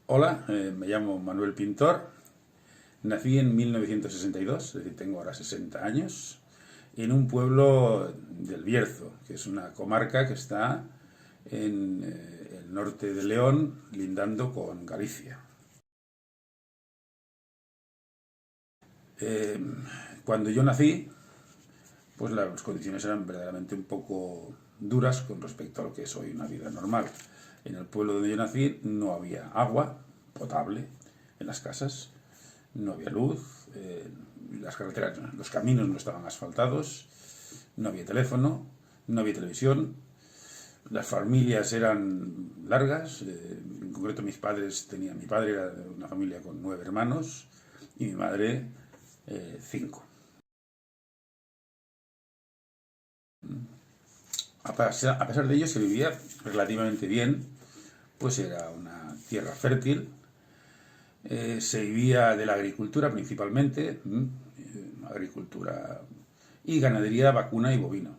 Hola, me llamo Manuel Pintor. Nací en 1962, es decir, tengo ahora 60 años, en un pueblo del Bierzo, que es una comarca que está en el norte de León, lindando con Galicia. Eh, Cuando yo nací, pues las condiciones eran verdaderamente un poco duras con respecto a lo que es hoy una vida normal. En el pueblo donde yo nací no había agua potable en las casas, no había luz, las carreteras, los caminos no estaban asfaltados, no había teléfono, no había televisión, las familias eran largas, en concreto mi padre era de una familia con 9 hermanos y mi madre 5. A pesar de ello se vivía relativamente bien, pues era una tierra fértil, se vivía de la agricultura principalmente, agricultura y ganadería vacuna y bovina.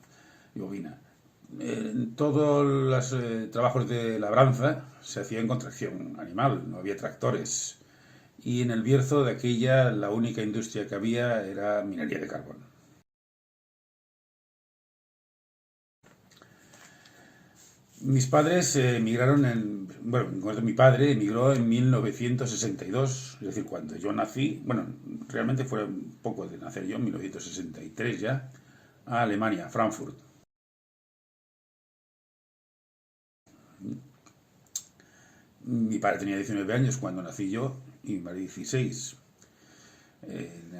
Todos los trabajos de labranza se hacían con tracción animal, no había tractores. Y en el Bierzo de aquella la única industria que había era minería de carbón. Mis padres emigraron bueno, en concreto mi padre emigró en 1962, es decir, cuando yo nací, bueno, realmente fue un poco de nacer yo, en 1963 ya, a Alemania, a Frankfurt. Mi padre tenía 19 años cuando nací yo y mi madre 16. En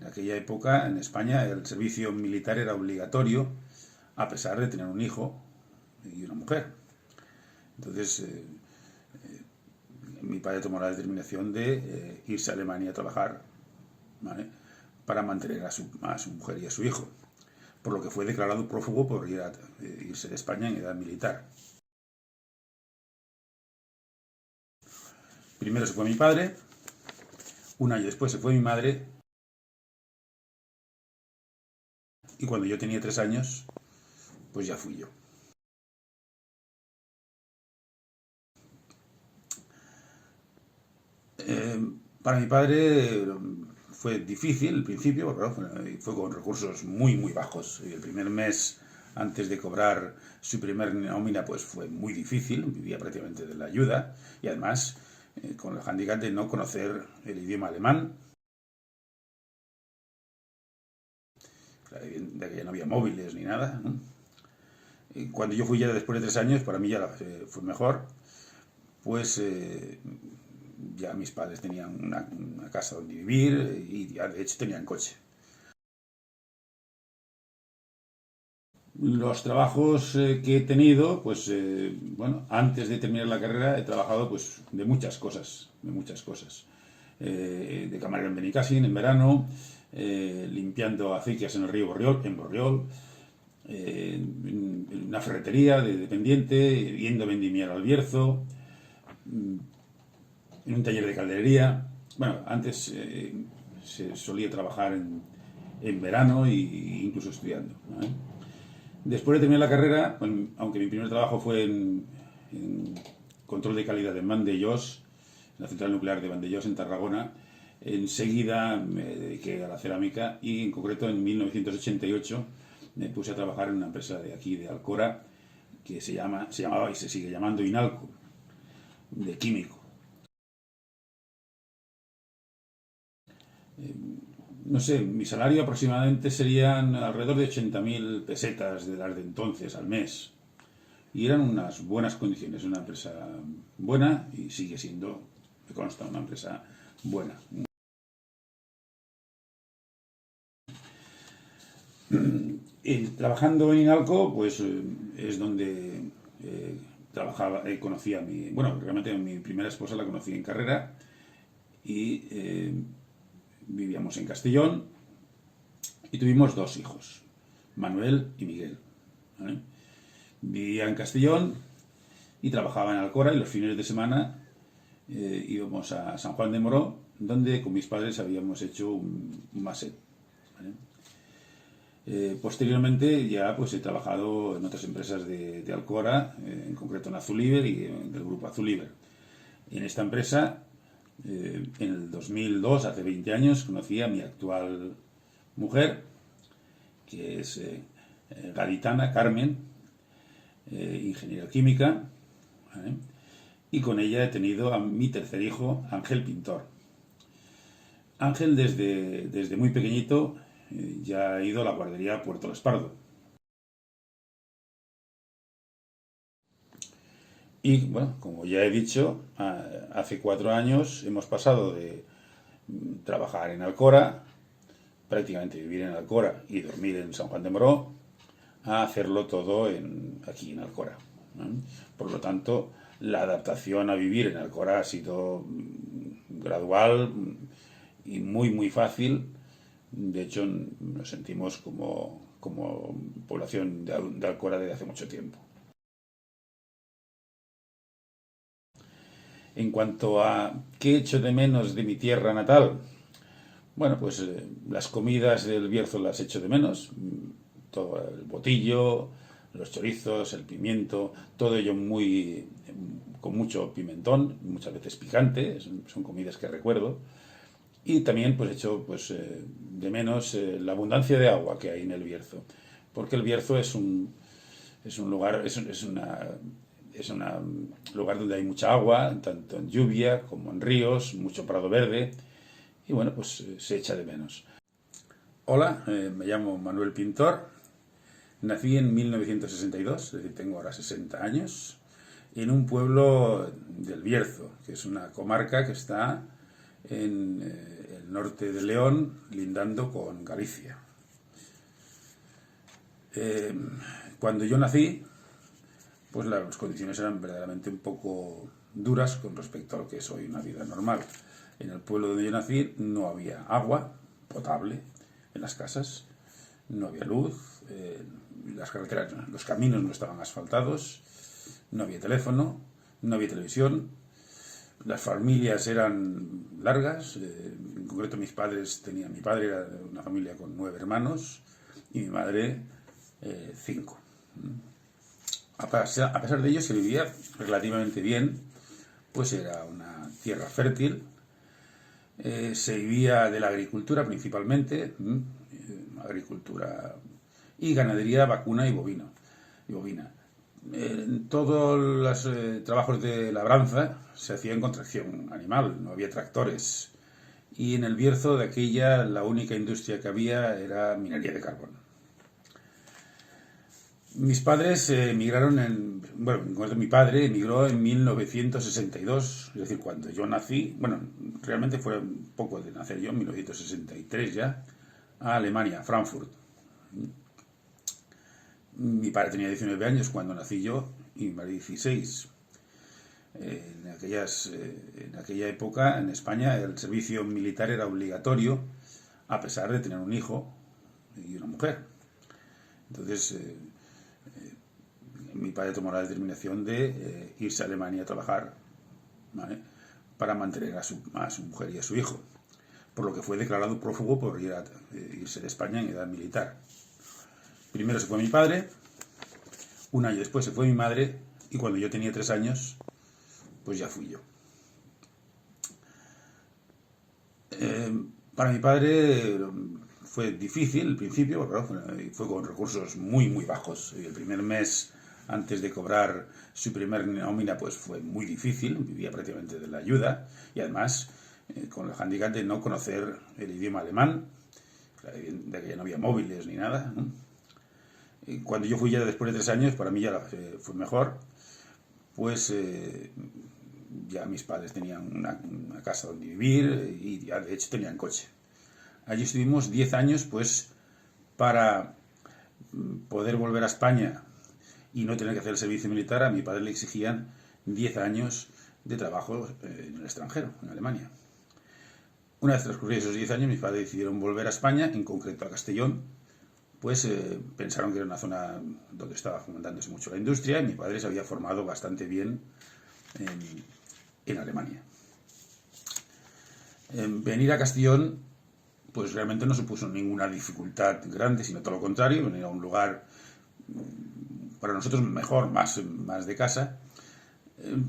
aquella época, en España, el servicio militar era obligatorio a pesar de tener un hijo y una mujer. Entonces, mi padre tomó la determinación de irse a Alemania a trabajar, ¿vale?, para mantener a su mujer y a su hijo, por lo que fue declarado prófugo por irse de España en edad militar. Primero se fue mi padre, un año después se fue mi madre, y cuando yo tenía 3 años, pues ya fui yo. Para mi padre fue difícil al principio, porque fue con recursos muy bajos. Y el primer mes, antes de cobrar su primer nómina, pues fue muy difícil, vivía prácticamente de la ayuda, y además con el handicap de no conocer el idioma alemán, de que ya no había móviles ni nada, ¿no? Y cuando yo fui ya después de 3 años, para mí ya fue mejor, pues ya mis padres tenían una casa donde vivir y ya de hecho tenían coche. Los trabajos que he tenido, pues bueno, antes de terminar la carrera he trabajado pues de muchas cosas, de muchas cosas. De camarero en Benicàssim en verano, limpiando acequias en el río Borriol, en Borriol, en una ferretería de dependiente, yendo a vendimiar al Bierzo, en un taller de calderería. Bueno, antes se solía trabajar en verano e incluso estudiando, ¿no? Después de terminar la carrera, bueno, aunque mi primer trabajo fue en control de calidad en Vandellós, en la central nuclear de Vandellós, en Tarragona, enseguida me dediqué a la cerámica y en concreto en 1988 me puse a trabajar en una empresa de aquí, de Alcora, que se llamaba y se sigue llamando Inalco, de químico. No sé, mi salario aproximadamente serían alrededor de 80.000 pesetas de las de entonces al mes. Y eran unas buenas condiciones, una empresa buena y sigue siendo, me consta, una empresa buena. Trabajando en Inalco, pues es donde conocí a mi, bueno, realmente a mi primera esposa la conocí en carrera y vivíamos en Castellón y tuvimos 2 hijos, Manuel y Miguel, ¿vale? Vivía en Castellón y trabajaba en Alcora y los fines de semana íbamos a San Juan de Moró, donde con mis padres habíamos hecho un máster, ¿vale? Posteriormente ya pues he trabajado en otras empresas de Alcora, en concreto en Azuliber y del grupo Azuliber. En esta empresa, en el 2002, hace 20 años, conocí a mi actual mujer, que es gaditana, Carmen, ingeniera química, ¿vale? Y con ella he tenido a mi tercer hijo, Ángel Pintor. Ángel desde muy pequeñito ya ha ido a la guardería Puerto Espardo. Y bueno, como ya he dicho, hace 4 años hemos pasado de trabajar en Alcora, prácticamente vivir en Alcora y dormir en San Juan de Moró, a hacerlo todo aquí en Alcora, ¿no? Por lo tanto, la adaptación a vivir en Alcora ha sido gradual y muy fácil. De hecho, nos sentimos como población de Alcora desde hace mucho tiempo. En cuanto a qué echo de menos de mi tierra natal, bueno, pues las comidas del Bierzo las echo de menos. Todo el botillo, los chorizos, el pimiento, todo ello con mucho pimentón, muchas veces picante, son comidas que recuerdo. Y también pues echo de menos la abundancia de agua que hay en el Bierzo, porque el Bierzo es un lugar, es un lugar donde hay mucha agua, tanto en lluvia como en ríos, mucho prado verde, y bueno, pues se echa de menos. Hola, me llamo Manuel Pintor, nací en 1962, es decir, tengo ahora 60 años, en un pueblo del Bierzo, que es una comarca que está en el norte de León, lindando con Galicia. Cuando yo nací, pues las condiciones eran verdaderamente un poco duras con respecto a lo que es hoy una vida normal. En el pueblo donde yo nací no había agua potable en las casas, no había luz, las carreteras, los caminos no estaban asfaltados, no había teléfono, no había televisión, las familias eran largas, en concreto mi padre era de una familia con 9 hermanos y mi madre 5. A pesar de ello se vivía relativamente bien, pues era una tierra fértil, se vivía de la agricultura principalmente, agricultura y ganadería vacuna y bovina. Todos los trabajos de labranza se hacían con tracción animal, no había tractores. Y en el Bierzo de aquella la única industria que había era minería de carbón. Mis padres emigraron bueno, mi padre emigró en 1962, es decir, cuando yo nací, bueno, realmente fue un poco de nacer yo, en 1963 ya, a Alemania, a Frankfurt. Mi padre tenía 19 años cuando nací yo y mi madre 16. En aquella época, en España, el servicio militar era obligatorio, a pesar de tener un hijo y una mujer. Entonces, mi padre tomó la determinación de irse a Alemania a trabajar, ¿vale?, para mantener a su mujer y a su hijo, por lo que fue declarado prófugo por irse de España en edad militar. Primero se fue mi padre, un año después se fue mi madre, y cuando yo tenía 3 años, pues ya fui yo. Para mi padre fue difícil al principio, fue con recursos muy bajos. El primer mes, antes de cobrar su primer nómina, pues fue muy difícil, vivía prácticamente de la ayuda, y además con el hándicap de no conocer el idioma alemán, de que ya no había móviles ni nada, ¿no? Cuando yo fui ya después de 3 años, para mí ya fue mejor, pues ya mis padres tenían una casa donde vivir y ya de hecho tenían coche. Allí estuvimos 10 años, pues para poder volver a España y no tener que hacer el servicio militar. A mi padre le exigían 10 años de trabajo en el extranjero, en Alemania. Una vez transcurridos esos 10 años, mis padres decidieron volver a España, en concreto a Castellón, pues pensaron que era una zona donde estaba fomentándose mucho la industria, y mi padre se había formado bastante bien en Alemania. Venir a Castellón pues realmente no supuso ninguna dificultad grande, sino todo lo contrario, venir a un lugar para nosotros mejor, más de casa,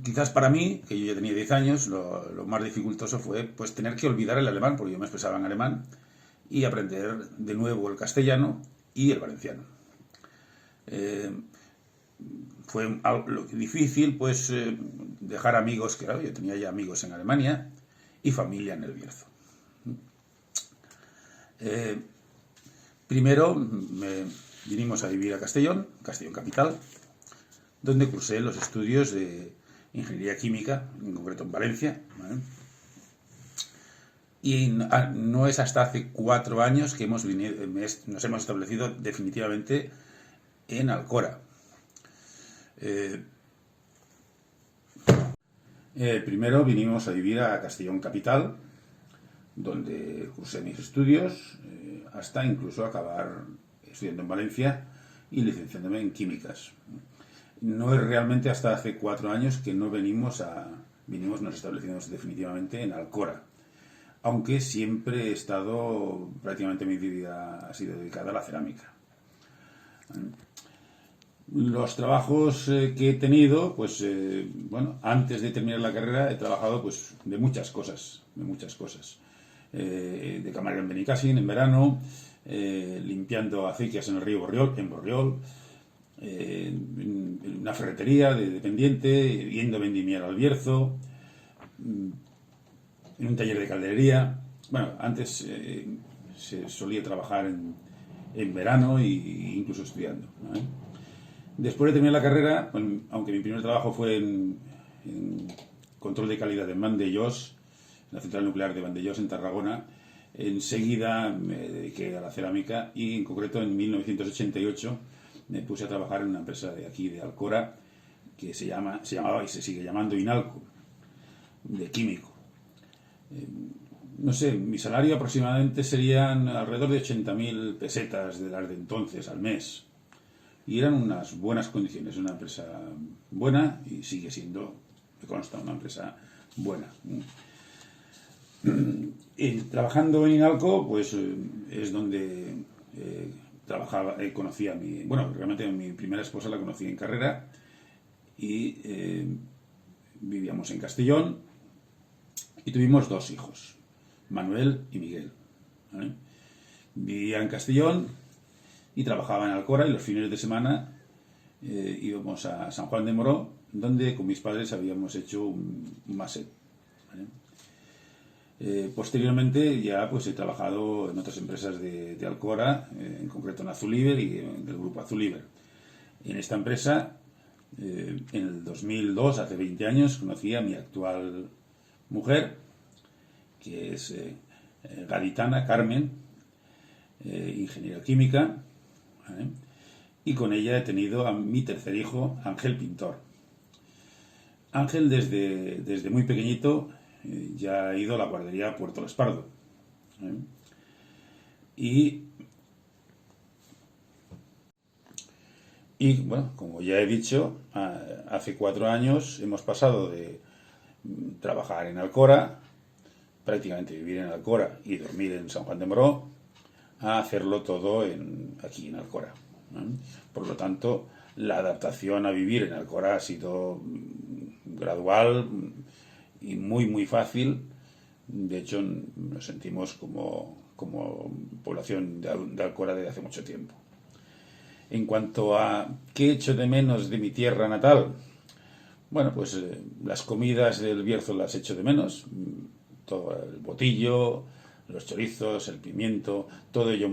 Quizás para mí, que yo ya tenía 10 años, lo más dificultoso fue pues tener que olvidar el alemán, porque yo me expresaba en alemán, y aprender de nuevo el castellano y el valenciano. Fue algo difícil, pues, dejar amigos, que claro, yo tenía ya amigos en Alemania y familia en el Bierzo. Primero vinimos a vivir a Castellón capital, donde cursé los estudios de ingeniería química, en concreto en Valencia, ¿vale? Y no es hasta hace 4 años que nos hemos establecido definitivamente en Alcora. Primero vinimos a vivir a Castellón capital, donde cursé mis estudios, hasta incluso acabar estudiando en Valencia y licenciándome en químicas. No es realmente hasta hace 4 años que no nos establecimos definitivamente en Alcora, aunque siempre he estado, prácticamente mi vida ha sido dedicada a la cerámica. Los trabajos que he tenido, pues, bueno, antes de terminar la carrera he trabajado, pues, de muchas cosas. De camarero en Benicàssim en verano, limpiando acequias en el río Borriol, en una ferretería de dependiente, yendo a vendimiar al Bierzo, en un taller de calderería. Bueno, antes se solía trabajar en verano e incluso estudiando, ¿no? Después de terminar la carrera, aunque mi primer trabajo fue en control de calidad en Vandellós, en la central nuclear de Vandellós en Tarragona, enseguida me dediqué a la cerámica y en concreto en 1988 me puse a trabajar en una empresa de aquí de Alcora que se llamaba y se sigue llamando Inalco, de químico. No sé, mi salario aproximadamente serían alrededor de 80.000 pesetas de las de entonces al mes. Y eran unas buenas condiciones, una empresa buena y sigue siendo, me consta, una empresa buena. Trabajando en Inalco, pues es donde realmente mi primera esposa la conocí en carrera y vivíamos en Castellón y tuvimos 2 hijos, Manuel y Miguel, ¿vale? Vivía en Castellón y trabajaba en Alcora y los fines de semana íbamos a San Juan de Moró, donde con mis padres habíamos hecho un máster, ¿vale? Posteriormente ya pues he trabajado en otras empresas de Alcora, en concreto en Azuliber y en el grupo Azuliber. En esta empresa, en el 2002, hace 20 años, conocí a mi actual mujer, que es gaditana, Carmen, ingeniera química, ¿vale? Y con ella he tenido a mi tercer hijo, Ángel Pintor. Ángel desde muy pequeñito ya ha ido a la guardería Puerto Espardo, ¿eh? Y bueno, como ya he dicho, hace 4 años hemos pasado de trabajar en Alcora, prácticamente vivir en Alcora y dormir en San Juan de Moró, a hacerlo todo aquí en Alcora, ¿eh? Por lo tanto, la adaptación a vivir en Alcora ha sido gradual y muy muy fácil. De hecho, nos sentimos como población de Alcora desde hace mucho tiempo. En cuanto a qué echo de menos de mi tierra natal, bueno, pues las comidas del Bierzo las echo de menos, todo el botillo, los chorizos, el pimiento, todo ello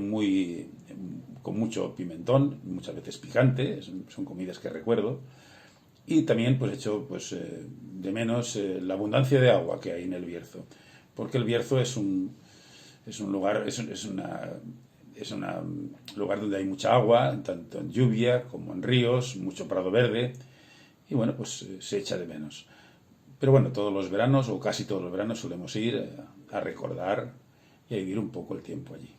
con mucho pimentón, muchas veces picante, son comidas que recuerdo. Y también pues echo de menos la abundancia de agua que hay en el Bierzo, porque el Bierzo es un lugar, lugar donde hay mucha agua, tanto en lluvia como en ríos, mucho prado verde, y bueno, pues se echa de menos. Pero bueno, todos los veranos, o casi todos los veranos, solemos ir a recordar y a vivir un poco el tiempo allí.